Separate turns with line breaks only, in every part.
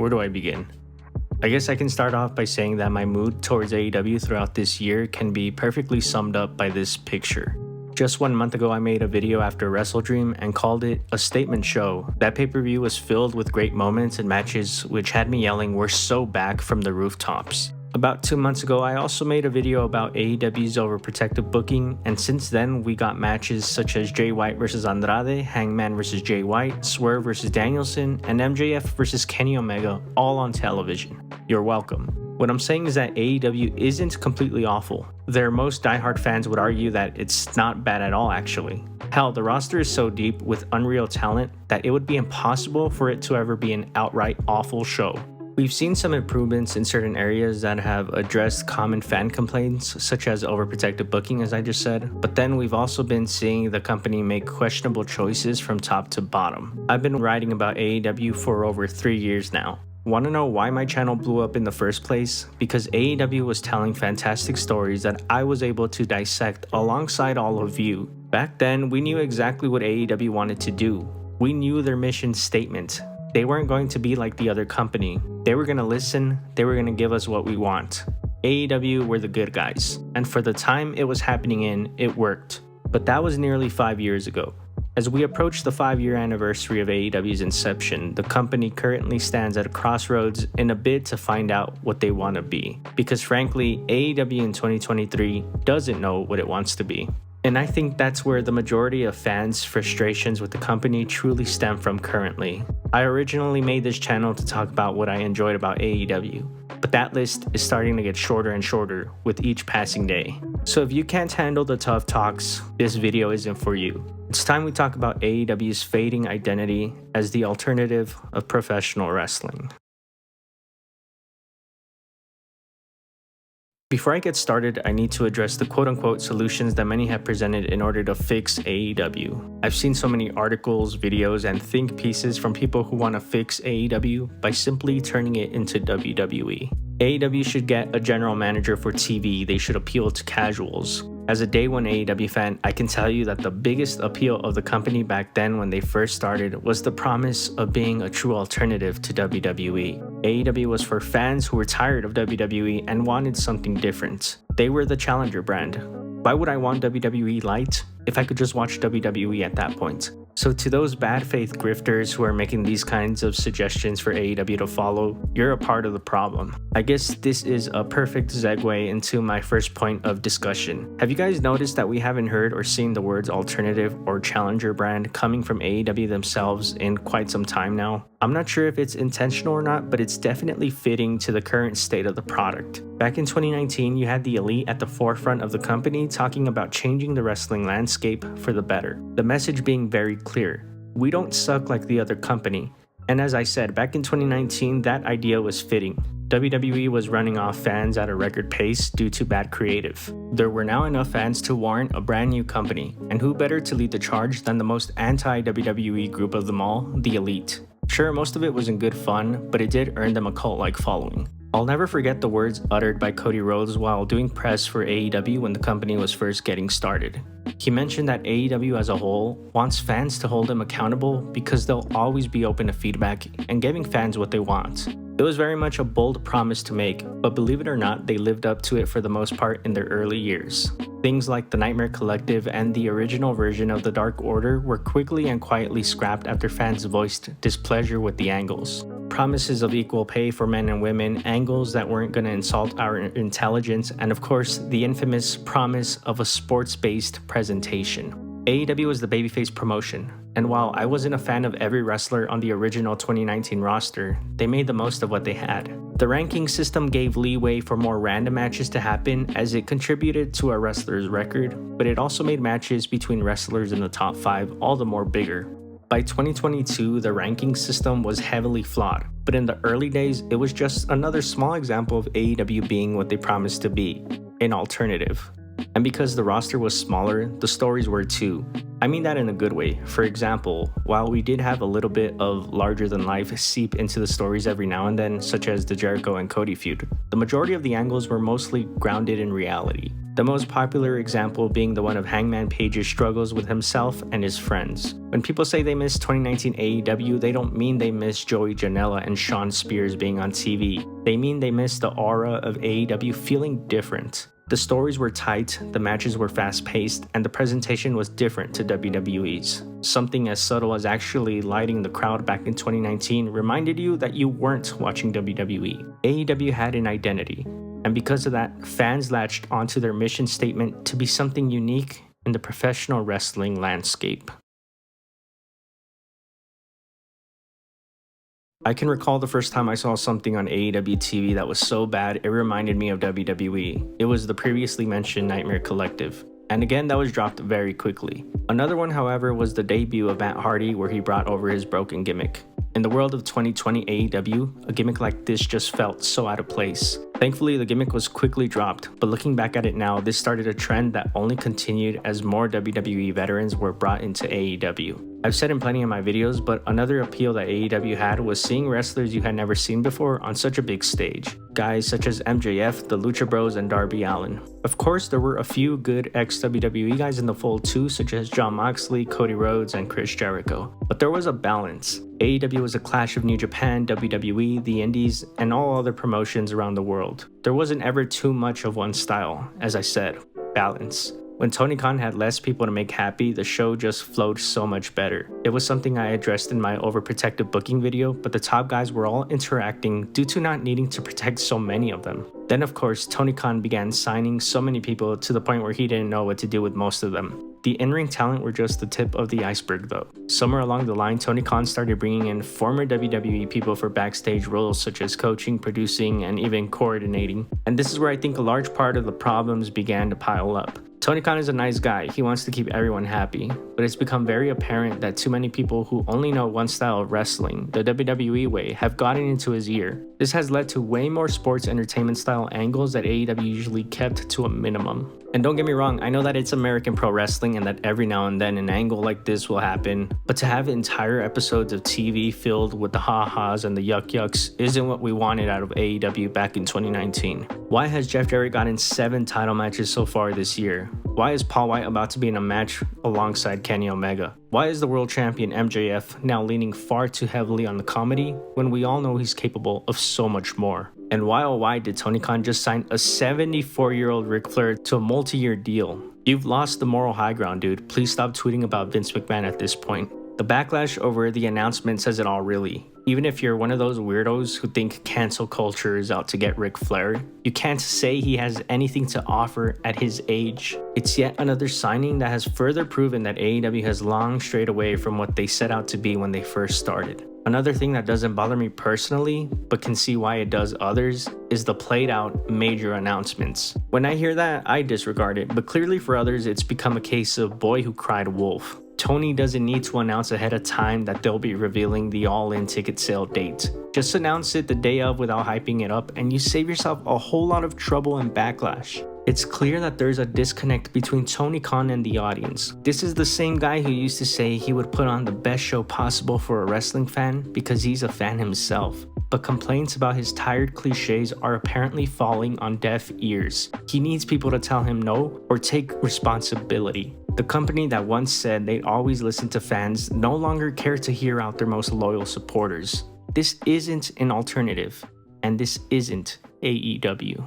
Where do I begin? I guess I can start off by saying that my mood towards AEW throughout this year can be perfectly summed up by this picture. Just 1 month ago, I made a video after Wrestle Dream and called it a statement show. That pay-per-view was filled with great moments and matches which had me yelling, "We're so back" from the rooftops. About 2 months ago, I also made a video about AEW's overprotective booking, and since then, we got matches such as Jay White vs Andrade, Hangman vs Jay White, Swerve vs Danielson, and MJF vs Kenny Omega, all on television. You're welcome. What I'm saying is that AEW isn't completely awful. Most diehard fans would argue that it's not bad at all, actually. Hell, the roster is so deep with unreal talent that it would be impossible for it to ever be an outright awful show. We've seen some improvements in certain areas that have addressed common fan complaints, such as overprotective booking, as I just said, but then we've also been seeing the company make questionable choices from top to bottom. I've been writing about AEW for over 3 years now. Want to know why my channel blew up in the first place? Because AEW was telling fantastic stories that I was able to dissect alongside all of you. Back then, we knew exactly what AEW wanted to do. We knew their mission statement. They weren't going to be like the other company. They were going to listen, they were going to give us what we want. AEW were the good guys, and for the time it was happening in, it worked. But that was nearly 5 years ago. As we approach the 5-year anniversary of AEW's inception, the company currently stands at a crossroads in a bid to find out what they want to be. Because frankly, AEW in 2023 doesn't know what it wants to be. And I think that's where the majority of fans' frustrations with the company truly stem from currently. I originally made this channel to talk about what I enjoyed about AEW, but that list is starting to get shorter and shorter with each passing day. So if you can't handle the tough talks, this video isn't for you. It's time we talk about AEW's fading identity as the alternative of professional wrestling. Before I get started, I need to address the quote-unquote solutions that many have presented in order to fix AEW. I've seen so many articles, videos, and think pieces from people who want to fix AEW by simply turning it into WWE. AEW should get a general manager for TV. They should appeal to casuals. As a day one AEW fan, I can tell you that the biggest appeal of the company back then when they first started was the promise of being a true alternative to WWE. AEW was for fans who were tired of WWE and wanted something different. They were the challenger brand. Why would I want WWE Light if I could just watch WWE at that point? So to those bad faith grifters who are making these kinds of suggestions for AEW to follow, you're a part of the problem. I guess this is a perfect segue into my first point of discussion. Have you guys noticed that we haven't heard or seen the words alternative or challenger brand coming from AEW themselves in quite some time now? I'm not sure if it's intentional or not, but it's definitely fitting to the current state of the product. Back in 2019, you had the Elite at the forefront of the company talking about changing the wrestling landscape for the better. The message being very clear: we don't suck like the other company. And as I said, back in 2019, that idea was fitting. WWE was running off fans at a record pace due to bad creative. There were now enough fans to warrant a brand new company, and who better to lead the charge than the most anti-WWE group of them all, the Elite. Sure, most of it was in good fun, but it did earn them a cult-like following. I'll never forget the words uttered by Cody Rhodes while doing press for AEW when the company was first getting started. He mentioned that AEW as a whole wants fans to hold them accountable because they'll always be open to feedback and giving fans what they want. It was very much a bold promise to make, but believe it or not, they lived up to it for the most part in their early years. Things like the Nightmare Collective and the original version of the Dark Order were quickly and quietly scrapped after fans voiced displeasure with the angles. Promises of equal pay for men and women, angles that weren't going to insult our intelligence, and of course, the infamous promise of a sports-based presentation. AEW was the babyface promotion, and while I wasn't a fan of every wrestler on the original 2019 roster, they made the most of what they had. The ranking system gave leeway for more random matches to happen as it contributed to a wrestler's record, but it also made matches between wrestlers in the top 5 all the more bigger. By 2022, the ranking system was heavily flawed, but in the early days, it was just another small example of AEW being what they promised to be, an alternative. And because the roster was smaller, the stories were too. I mean that in a good way. For example, while we did have a little bit of larger-than-life seep into the stories every now and then, such as the Jericho and Cody feud, the majority of the angles were mostly grounded in reality. The most popular example being the one of Hangman Page's struggles with himself and his friends. When people say they miss 2019 AEW, they don't mean they miss Joey Janela and Shawn Spears being on TV. They mean they miss the aura of AEW feeling different. The stories were tight, the matches were fast-paced, and the presentation was different to WWE's. Something as subtle as actually lighting the crowd back in 2019 reminded you that you weren't watching WWE. AEW had an identity, and because of that, fans latched onto their mission statement to be something unique in the professional wrestling landscape. I can recall the first time I saw something on AEW TV that was so bad it reminded me of WWE. It was the previously mentioned Nightmare Collective. And again, that was dropped very quickly. Another one, however, was the debut of Matt Hardy where he brought over his broken gimmick. In the world of 2020 AEW, a gimmick like this just felt so out of place. Thankfully, the gimmick was quickly dropped, but looking back at it now, this started a trend that only continued as more WWE veterans were brought into AEW. I've said in plenty of my videos, but another appeal that AEW had was seeing wrestlers you had never seen before on such a big stage. Guys such as MJF, the Lucha Bros, and Darby Allin. Of course, there were a few good ex-WWE guys in the fold too, such as Jon Moxley, Cody Rhodes, and Chris Jericho. But there was a balance. AEW was a clash of New Japan, WWE, the Indies, and all other promotions around the world. There wasn't ever too much of one style, as I said, balance. When Tony Khan had less people to make happy, the show just flowed so much better. It was something I addressed in my overprotective booking video, but the top guys were all interacting due to not needing to protect so many of them. Then of course, Tony Khan began signing so many people to the point where he didn't know what to do with most of them. The in-ring talent were just the tip of the iceberg though. Somewhere along the line, Tony Khan started bringing in former WWE people for backstage roles such as coaching, producing, and even coordinating. And this is where I think a large part of the problems began to pile up. Tony Khan is a nice guy, he wants to keep everyone happy, but it's become very apparent that too many people who only know one style of wrestling, the WWE way, have gotten into his ear. This has led to way more sports entertainment style angles that AEW usually kept to a minimum. And don't get me wrong, I know that it's American Pro Wrestling and that every now and then an angle like this will happen, but to have entire episodes of TV filled with the ha-has and the yuck-yucks isn't what we wanted out of AEW back in 2019. Why has Jeff Jarrett gotten 7 title matches so far this year? Why is Paul White about to be in a match alongside Kenny Omega? Why is the world champion MJF now leaning far too heavily on the comedy when we all know he's capable of so much more? And why oh why did Tony Khan just sign a 74-year-old Ric Flair to a multi-year deal? You've lost the moral high ground, dude. Please stop tweeting about Vince McMahon at this point. The backlash over the announcement says it all really. Even if you're one of those weirdos who think cancel culture is out to get Ric Flair, you can't say he has anything to offer at his age. It's yet another signing that has further proven that AEW has long strayed away from what they set out to be when they first started. Another thing that doesn't bother me personally, but can see why it does others, is the played out major announcements. When I hear that, I disregard it, but clearly for others it's become a case of boy who cried wolf. Tony doesn't need to announce ahead of time that they'll be revealing the all-in ticket sale date. Just announce it the day of without hyping it up and you save yourself a whole lot of trouble and backlash. It's clear that there's a disconnect between Tony Khan and the audience. This is the same guy who used to say he would put on the best show possible for a wrestling fan because he's a fan himself. But complaints about his tired cliches are apparently falling on deaf ears. He needs people to tell him no or take responsibility. The company that once said they'd always listen to fans no longer care to hear out their most loyal supporters. This isn't an alternative, and this isn't AEW.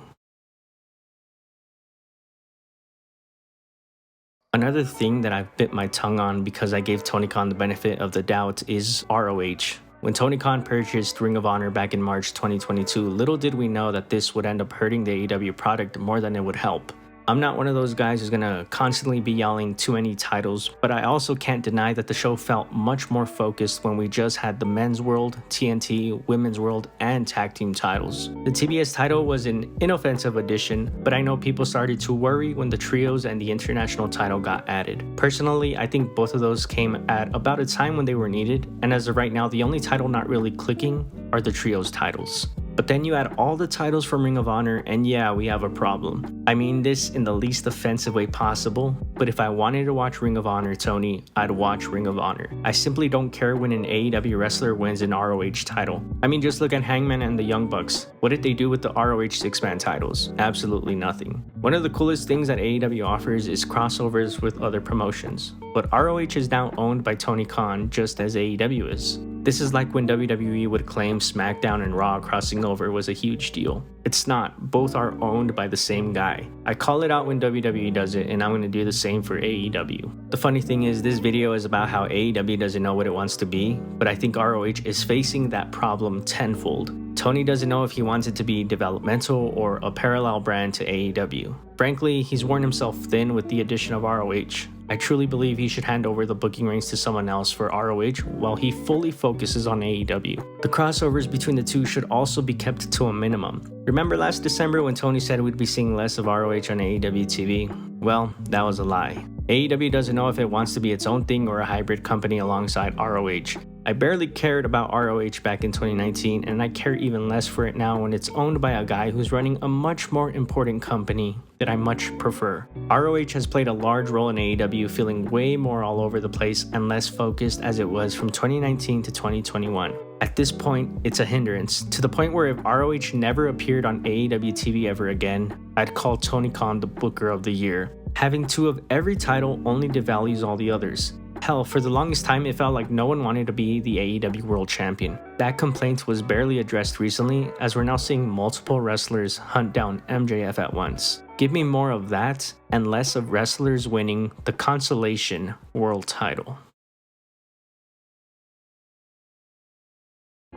Another thing that I've bit my tongue on because I gave Tony Khan the benefit of the doubt is ROH. When Tony Khan purchased Ring of Honor back in March 2022, little did we know that this would end up hurting the AEW product more than it would help. I'm not one of those guys who's gonna constantly be yelling too many titles, but I also can't deny that the show felt much more focused when we just had the Men's World, TNT, Women's World, and Tag Team titles. The TBS title was an inoffensive addition, but I know people started to worry when the Trios and the International title got added. Personally, I think both of those came at about a time when they were needed, and as of right now, the only title not really clicking are the Trios titles. But then you add all the titles from Ring of Honor and yeah, we have a problem. I mean this in the least offensive way possible, but if I wanted to watch Ring of Honor, Tony, I'd watch Ring of Honor. I simply don't care when an AEW wrestler wins an ROH title. I mean just look at Hangman and the Young Bucks. What did they do with the ROH 6-man titles? Absolutely nothing. One of the coolest things that AEW offers is crossovers with other promotions. But ROH is now owned by Tony Khan just as AEW is. This is like when WWE would claim SmackDown and Raw crossing over was a huge deal. It's not, both are owned by the same guy. I call it out when WWE does it, and I'm going to do the same for AEW. The funny thing is, this video is about how AEW doesn't know what it wants to be, but I think ROH is facing that problem tenfold. Tony doesn't know if he wants it to be developmental or a parallel brand to AEW. Frankly, he's worn himself thin with the addition of ROH. I truly believe he should hand over the booking reins to someone else for ROH while he fully focuses on AEW. The crossovers between the two should also be kept to a minimum. Remember last December when Tony said we'd be seeing less of ROH on AEW TV? Well, that was a lie. AEW doesn't know if it wants to be its own thing or a hybrid company alongside ROH. I barely cared about ROH back in 2019, and I care even less for it now when it's owned by a guy who's running a much more important company that I much prefer. ROH has played a large role in AEW, feeling way more all over the place and less focused as it was from 2019 to 2021. At this point, it's a hindrance, to the point where if ROH never appeared on AEW TV ever again, I'd call Tony Khan the Booker of the Year. Having two of every title only devalues all the others. Hell, for the longest time it felt like no one wanted to be the AEW World Champion. That complaint was barely addressed recently, as we're now seeing multiple wrestlers hunt down MJF at once. Give me more of that, and less of wrestlers winning the consolation world title.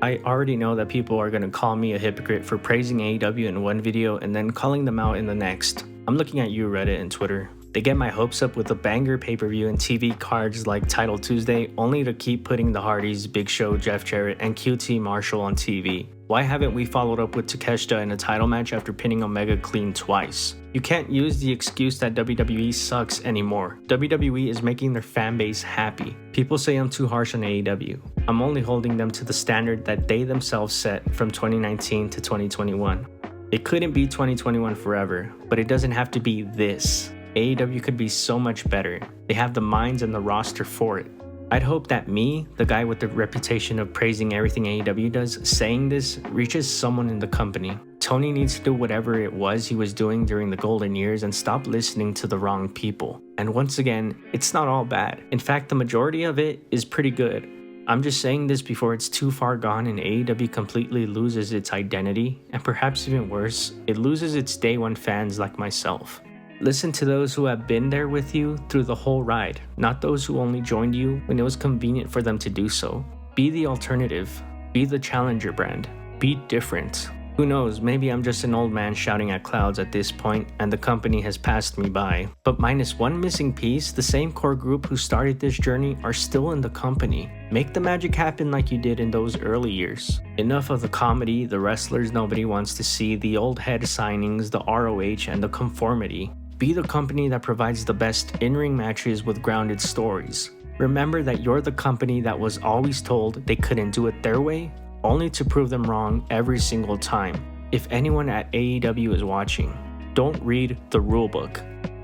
I already know that people are going to call me a hypocrite for praising AEW in one video and then calling them out in the next. I'm looking at you, Reddit and Twitter. They get my hopes up with a banger pay-per-view and TV cards like Title Tuesday, only to keep putting the Hardys, Big Show, Jeff Jarrett, and QT Marshall on TV. Why haven't we followed up with Takeshita in a title match after pinning Omega clean twice? You can't use the excuse that WWE sucks anymore. WWE is making their fanbase happy. People say I'm too harsh on AEW. I'm only holding them to the standard that they themselves set from 2019 to 2021. It couldn't be 2021 forever, but it doesn't have to be this. AEW could be so much better. They have the minds and the roster for it. I'd hope that me, the guy with the reputation of praising everything AEW does, saying this reaches someone in the company. Tony needs to do whatever it was he was doing during the golden years and stop listening to the wrong people. And once again, it's not all bad. In fact, the majority of it is pretty good. I'm just saying this before it's too far gone and AEW completely loses its identity, and perhaps even worse, it loses its day one fans like myself. Listen to those who have been there with you through the whole ride, not those who only joined you when it was convenient for them to do so. Be the alternative. Be the challenger brand. Be different. Who knows, maybe I'm just an old man shouting at clouds at this point and the company has passed me by. But minus one missing piece, the same core group who started this journey are still in the company. Make the magic happen like you did in those early years. Enough of the comedy, the wrestlers nobody wants to see, the old head signings, the ROH, and the conformity. Be the company that provides the best in-ring matches with grounded stories. Remember that you're the company that was always told they couldn't do it their way, only to prove them wrong every single time. If anyone at AEW is watching, don't read the rulebook,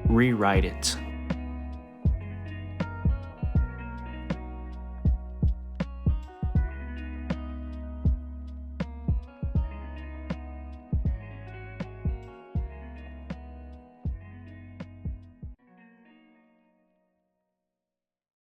rewrite it.